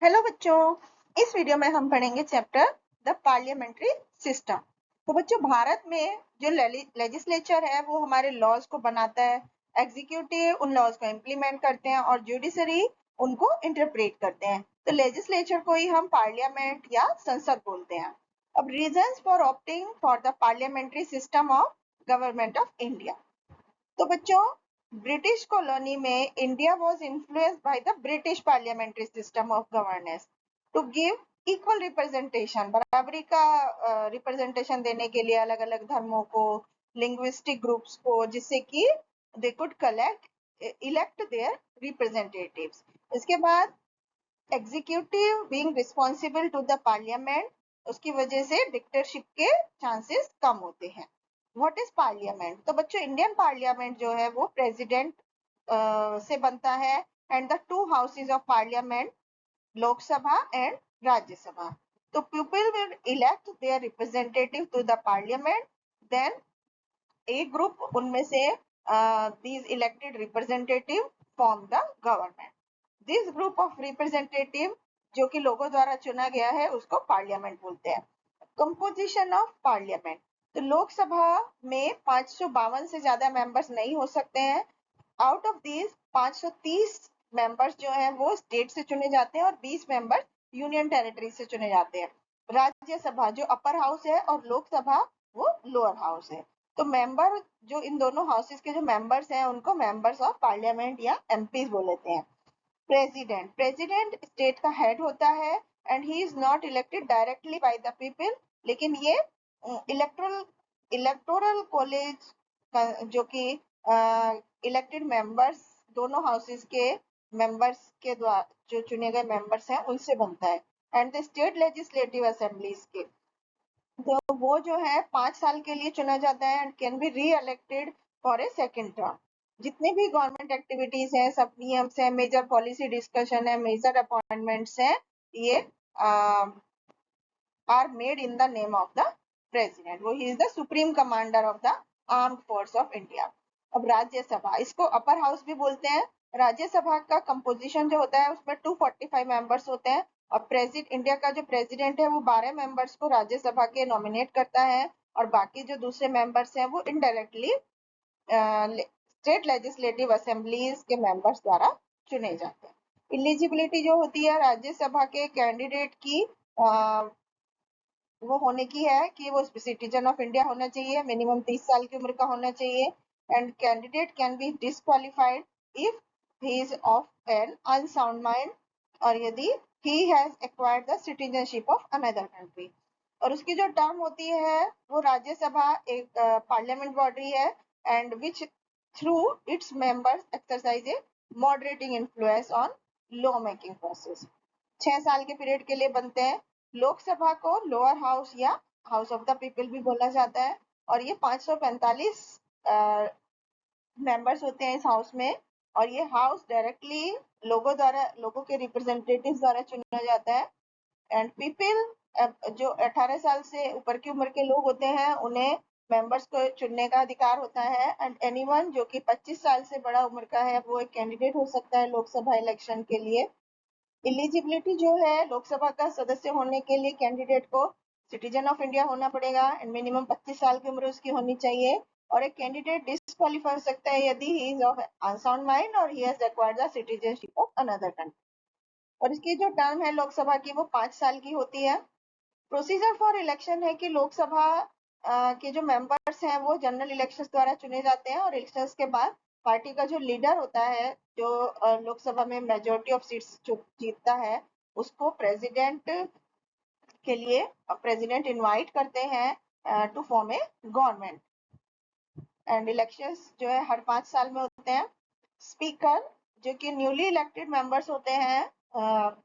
Hello बच्चों, इस video में हम पढ़ेंगे चैप्टर द पार्लियामेंट्री सिस्टम। तो बच्चों, भारत में जो लेजिस्लेचर है वो हमारे लॉज को बनाता है, एग्जीक्यूटिव उन लॉज को इम्प्लीमेंट करते हैं और जुडिशरी उनको इंटरप्रेट करते हैं। तो लेजिस्लेचर को ही हम पार्लियामेंट या संसद बोलते हैं। अब reasons for opting for the parliamentary system of government of India. तो बच्चों, ब्रिटिश कॉलोनी में India was influenced by the British parliamentary system of governance to give equal representation, बराबरी का रिप्रेजेंटेशन देने के लिए अलग अलग धर्मों को, लिंग्विस्टिक ग्रुप्स को, जिससे कि they could collect elect their representatives. इसके बाद executive being responsible to the parliament, उसकी वजह से डिक्टेटरशिप के चांसेस कम होते हैं। What is parliament? तो बच्चों, इंडियन पार्लियामेंट जो है वो प्रेसिडेंट से बनता है and the two houses of parliament, Lok Sabha and Rajya Sabha. तो people will elect their representative to the parliament, then एक ग्रुप उनमें से these elected representative form the government. This group of representative जो कि लोगों द्वारा चुना गया है उसको पार्लियामेंट बोलते हैं। कंपोजिशन ऑफ पार्लियामेंट, तो लोकसभा में 552 से ज्यादा मेंबर्स नहीं हो सकते हैं। आउट ऑफ दीज 530 मेंबर्स जो हैं वो स्टेट से चुने जाते हैं और 20 मेंबर्स यूनियन टेरिटरी से चुने जाते हैं। राज्यसभा जो अपर हाउस है और लोकसभा वो लोअर हाउस है। तो मेंबर जो इन दोनों हाउसेस के जो मेंबर्स हैं उनको मेंबर्स ऑफ पार्लियामेंट या एमपीज बोलते हैं। प्रेसिडेंट, प्रेसिडेंट स्टेट का हेड होता है and he is not elected directly by the people, लेकिन ये इलेक्टोरल इलेक्टोरल कॉलेज जो कि इलेक्टेड मेंबर्स दोनों हाउसेस के मेंबर्स के द्वारा जो चुने गए मेंबर्स हैं उनसे बनता है and the state legislative assemblies के, तो वो जो है 5 साल के लिए चुना जाता है and can be reelected for a second term. जितने भी गवर्नमेंट एक्टिविटीज हैं, सब नियम्स हैं, मेजर पॉलिसी डिस्कशन है, मेजर अपॉइंटमेंट्स हैं, ये are made in the name of the president. वो ही is the supreme commander of the armed force of India. अब राज्यसभा, इसको अपर हाउस भी बोलते हैं। राज्यसभा का कंपोजिशन जो होता है उसमें 245 मेंबर्स होते हैं और प्रेसिडेंट इंडिया का जो प्रेसिडेंट है वो 12 मेंबर्स को राज्यसभा के नॉमिनेट करता है और बाकी जो दूसरे मेंबर्स हैं वो इनडायरेक्टली स्टेट लेजिस्लेटिव असेंबलीज के मेंबर्स द्वारा चुने जाते हैं। इलिजिबिलिटी जो होती है राज्यसभा के कैंडिडेट की वो होने की है कि वो सिटीजन ऑफ इंडिया होना चाहिए, मिनिमम 30 साल की उम्र का होना चाहिए and candidate can be disqualified if he is of an unsound mind और यदि he has acquired the citizenship of another country. और उसकी जो टर्म होती है वो राज्यसभा एक पार्लियामेंट बॉडी है and which through its members exercise a moderating influence on law making process. 6 साल के पीरियड के लिए बनते हैं। लोकसभा को लोअर हाउस या हाउस ऑफ द पीपल भी बोला जाता है और ये 545 मेंबर्स होते हैं इस हाउस में और ये हाउस डायरेक्टली लोगों के रिप्रेजेंटेटिव्स द्वारा चुना जाता है एंड पीपल जो 18 साल से ऊपर की उम्र के लोग होते हैं उन्हें मेंबर्स को चुनने का अधिकार होता है एंड एनीवन जो कि 25 साल से बड़ा उम्र का है वो एक कैंडिडेट हो सकता है लोकसभा इलेक्शन के लिए। एलिजिबिलिटी जो है, लोकसभा का सदस्य होने के लिए कैंडिडेट को सिटीजन ऑफ इंडिया होना पड़ेगा एंड मिनिमम 25 साल की उम्र उसकी होनी चाहिए और एक कैंडिडेट डिस्क्वालीफाई हो सकता है यदि he is of unsound mind और he has acquired the citizenship of another country. और इसकी जो टर्म है लोकसभा की वो 5 साल की होती है। प्रोसीजर फॉर इलेक्शन है कि लोकसभा के जो मेंबर्स हैं वो जनरल इलेक्शंस द्वारा चुने जाते हैं और इलेक्शंस के बाद पार्टी का जो लीडर होता है जो लोकसभा में मेजोरिटी ऑफ सीट्स जीतता है उसको प्रेसिडेंट के लिए प्रेसिडेंट इनवाइट करते हैं to form a government and elections जो है हर 5 साल में होते हैं। स्पीकर जो कि न्यूली इलेक्टेड मेंबर्स होते हैं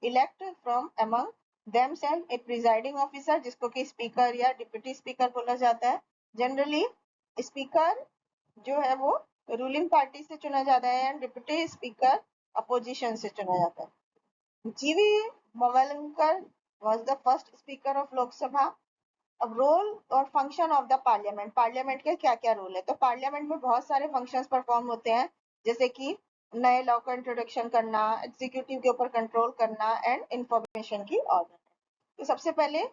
इलेक्ट फ्रॉम अमंग themselves एक प्रिजाइडिंग ऑफिसर जिसको कि स्पीकर या डिप्टी स्पीकर बोला जाता है। जनरली स्पीकर जो है वो रूलिंग पार्टी से चुना जाता है एंड डिप्टी स्पीकर अपोजिशन से चुना जाता है। G V Mavalankar was the first speaker of Lok Sabha. अब रोल और function of the parliament, parliament के क्या क्या रोल है? तो पार्लियामेंट में बहुत सारे फंक्शंस परफॉर्म होते हैं जैसे कि नए लॉ का इंट्रोडक्शन करना, एग्जीक्यूटिव के ऊपर कंट्रोल करना एंड इंफॉर्मेशन की ऑर्डर। तो सबसे पहले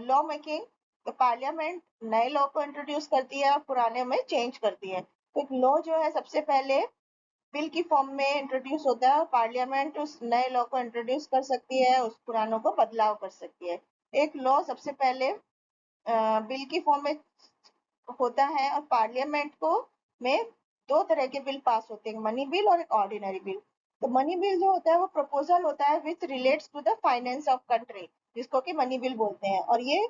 लॉ मेकिंग, तो पार्लियामेंट नए लॉ को इंट्रोड्यूस करती है और पुराने में चेंज करती है। तो एक लॉ जो है सबसे पहले बिल की फॉर्म में इंट्रोड्यूस होता है और पार्लियामेंट उस नए लॉ को इंट्रोड्यूस कर सकती है, उस पुरानों को बदलाव कर सकती है। एक लॉ सबसे पहले बिल की फॉर्म में होता है और पार्लियामेंट को में दो तरह के बिल पास होते हैं, मनी बिल और एक ऑर्डिनरी बिल। तो मनी बिल जो होता है वो प्रपोजल होता है which relates to the finance of country, जिसको कि मनी बिल बोलते हैं, और ये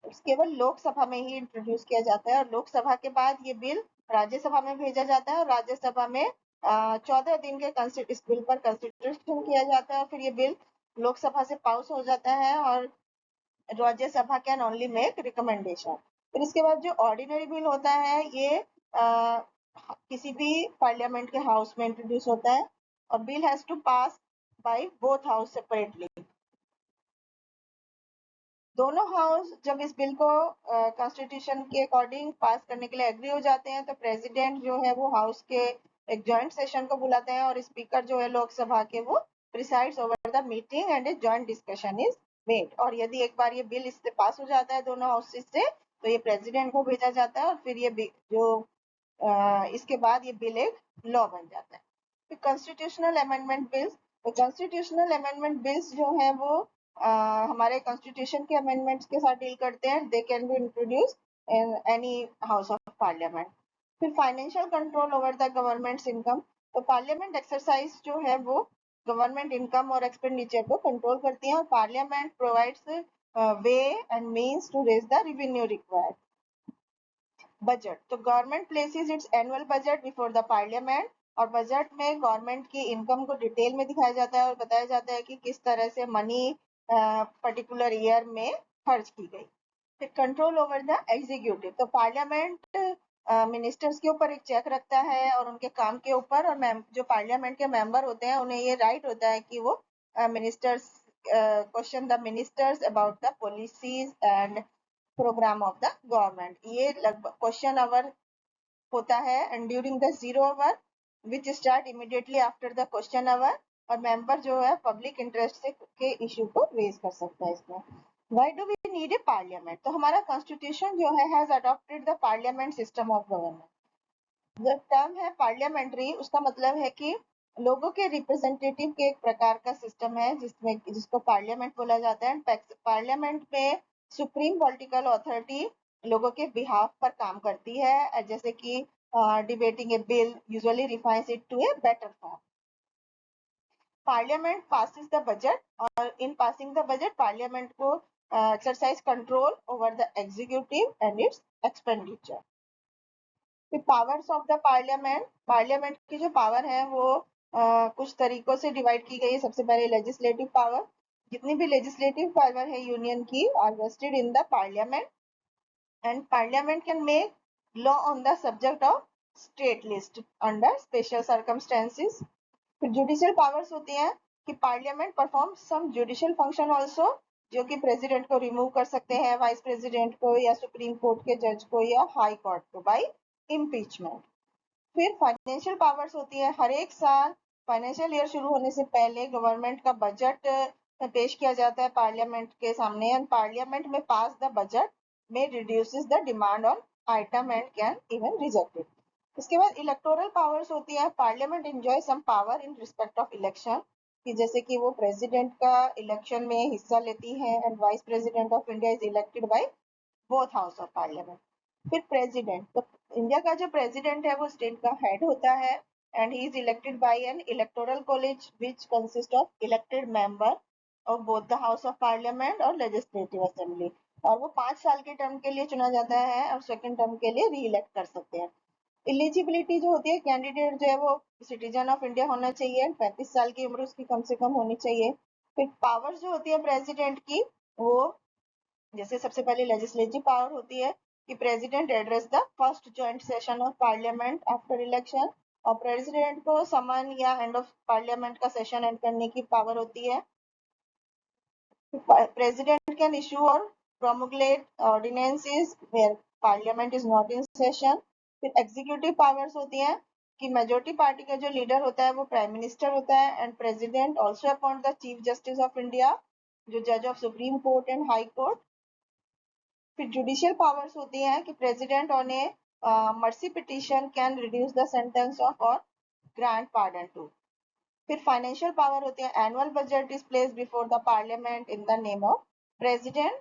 केवल लोकसभा में ही इंट्रोड्यूस किया जाता है और लोकसभा के बाद ये बिल राज्यसभा में भेजा जाता है और राज्यसभा में 14 दिन के इस बिल पर कंसिडरेशन किया जाता है और फिर ये बिल लोकसभा से पास हो जाता है और Rajya Sabha can only make recommendation. फिर इसके बाद जो ऑर्डिनरी बिल होता है ये किसी भी पार्लियामेंट के हाउस में इंट्रोड्यूस होता है और bill has to pass by both house separately. दोनों हाउस जब इस बिल को कॉन्स्टिट्यूशन के अकॉर्डिंग पास करने के लिए एग्री हो जाते हैं तो प्रेसिडेंट जो है वो हाउस के एक जॉइंट सेशन को बुलाते हैं और स्पीकर जो है लोकसभा के वो presides over the meeting and a joint discussion is made. और यदि एक बार ये बिल इससे पास हो जाता है दोनों हाउसेस से तो ये प्रेसिडेंट को भेजा जाता है और फिर ये जो इसके बाद ये बिल एक लॉ बन जाता है। फिर कॉन्स्टिट्यूशनल अमेंडमेंट बिल्स, तो कॉन्स्टिट्यूशनल अमेंडमेंट बिल्स जो है वो हमारे कॉन्स्टिट्यूशन के अमेंडमेंट्स के साथ डील करते हैं। They can be introduce in any house of parliament. फिर financial control over the government's income, तो पार्लियामेंट एक्सरसाइज जो है वो गवर्नमेंट इनकम और एक्सपेंडिचर को कंट्रोल करती है और parliament provides way and means to raise the revenue required. Budget, तो government places its annual budget before the parliament और बजट में गवर्नमेंट की इनकम को डिटेल में दिखाया जाता है और बताया जाता है कि किस तरह से मनी पर्टिकुलर ईयर में खर्च की गई। फिर कंट्रोल ओवर द एग्जीक्यूटिव, तो पार्लियामेंट मिनिस्टर्स के ऊपर एक चेक रखता है और उनके काम के ऊपर, और जो पार्लियामेंट के मेंबर होते हैं उन्हें ये राइट होता है कि वो ministers question the ministers about the policies and program of the government. ये लगभग क्वेश्चन आवर होता है and during the zero hour which start immediately after the question hour, और मेंबर जो है पब्लिक इंटरेस्ट से के इशू को रेज कर सकता है इसमें। Why do we need a parliament, तो हमारा कॉन्स्टिट्यूशन जो है has adopted the parliament system of government. जो टर्म है पार्लियामेंट्री उसका मतलब है कि लोगों के रिप्रेजेंटेटिव के एक प्रकार का सिस्टम है जिसमें जिसको पार्लियामेंट बोला जाता है। पार्लियामेंट में सुप्रीम पॉलिटिकल अथॉरिटी लोगों के बिहाफ पर काम करती है, जैसे कि debating a bill usually refines it to a better form. Parliament passes the budget और in passing the budget parliament को exercise control over the executive and its expenditure. Powers of the parliament, parliament की जो power है वो कुछ तरीकों से divide की गई है। सबसे पहले लेजिस्लेटिव पावर, जितनी भी लेजिस्लेटिव पावर है यूनियन की are vested in the parliament and parliament can make law on the subject of state list under special circumstances. फिर जुडिशियल पावर्स होती हैं कि parliament perform some judicial function also, जो कि प्रेसिडेंट को remove कर सकते हैं, वाइस प्रेसिडेंट को या सुप्रीम कोर्ट के जज को या हाई कोर्ट को बाय इम्पीचमेंट। फिर फाइनेंशियल पावर्स होती है, हर एक साल फाइनेंशियल ईयर शुरू होने से पहले गवर्नमेंट का बजट पेश किया जाता है पार्लियामेंट के सामने एंड पार्लियामेंट में पास द बजट में reduces the demand on item and can even reject it. इसके बाद इलेक्टोरल पावर्स होती है, parliament enjoy some power in respect of election, कि जैसे कि वो प्रेसिडेंट का इलेक्शन में हिस्सा लेती है and vice president of India is elected by both house of parliament. फिर प्रेसिडेंट, तो इंडिया का जो प्रेसिडेंट है वो स्टेट का हेड होता है and he is elected by N electoral college which consist of elected member of both the house of parliament और लेजिस्लेटिव असेंबली, और वो 5 साल के टर्म के लिए चुना जाता है और सेकंड टर्म के लिए री इलेक्ट कर सकते हैं। एलिजिबिलिटी जो होती है, कैंडिडेट जो है वो सिटीजन ऑफ इंडिया होना चाहिए, 35 साल की उम्र उसकी कम से कम होनी चाहिए। फिर पावर्स जो होती है प्रेसिडेंट की, वो जैसे सबसे पहले लेजिस्लेटिव पावर होती है कि president address the first joint session of parliament after election, और प्रेसिडेंट को समन या एंड ऑफ पार्लियामेंट का सेशन एंड करने की पावर होती है। प्रेसिडेंट कैन इशू और promulgate ordinances where parliament is not in session। फिर एग्जीक्यूटिव पावर्स होती हैं, कि मेजोरिटी पार्टी का जो लीडर होता है वो प्राइम मिनिस्टर होता है and president also appoint the chief justice of India, जो जज of supreme court and high court. फिर जुडिशियल पावर्स होती हैं कि president on a mercy petition can reduce the sentence of और ग्रांट पार्डन टू। फिर फाइनेंशियल पावर होती है, annual budget is placed before the parliament in the name of president.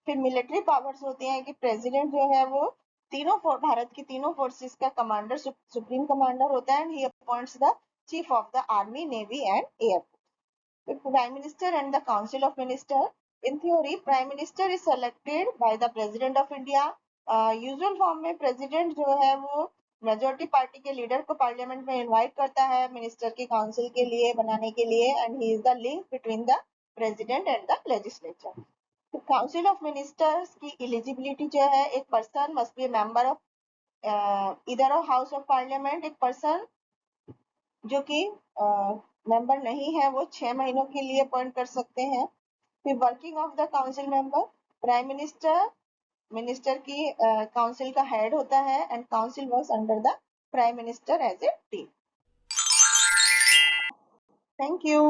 फिर military powers होती हैं कि प्रेसिडेंट जो है वो भारत की तीनों फोर्सेस का कमांडर, सुप्रीम कमांडर होता है and he appoints the chief of the army, navy and air. The Prime Minister and the Council of Ministers. In theory, Prime Minister is selected by the President of India. Usual form में president जो है वो majority party के leader को parliament में invite करता है minister की काउंसिल के लिए बनाने के लिए, and he is the link between the president and the legislature. Council of ministers की एलिजिबिलिटी जो है, एक person must be member of इधर ऑफ हाउस ऑफ पार्लियामेंट, एक पर्सन जो कि मेंबर नहीं है वो 6 महीनों के लिए अपॉइंट कर सकते हैं। फिर working of the council member, prime minister minister की काउंसिल का हेड होता है and council works under the prime minister as a team. Thank you.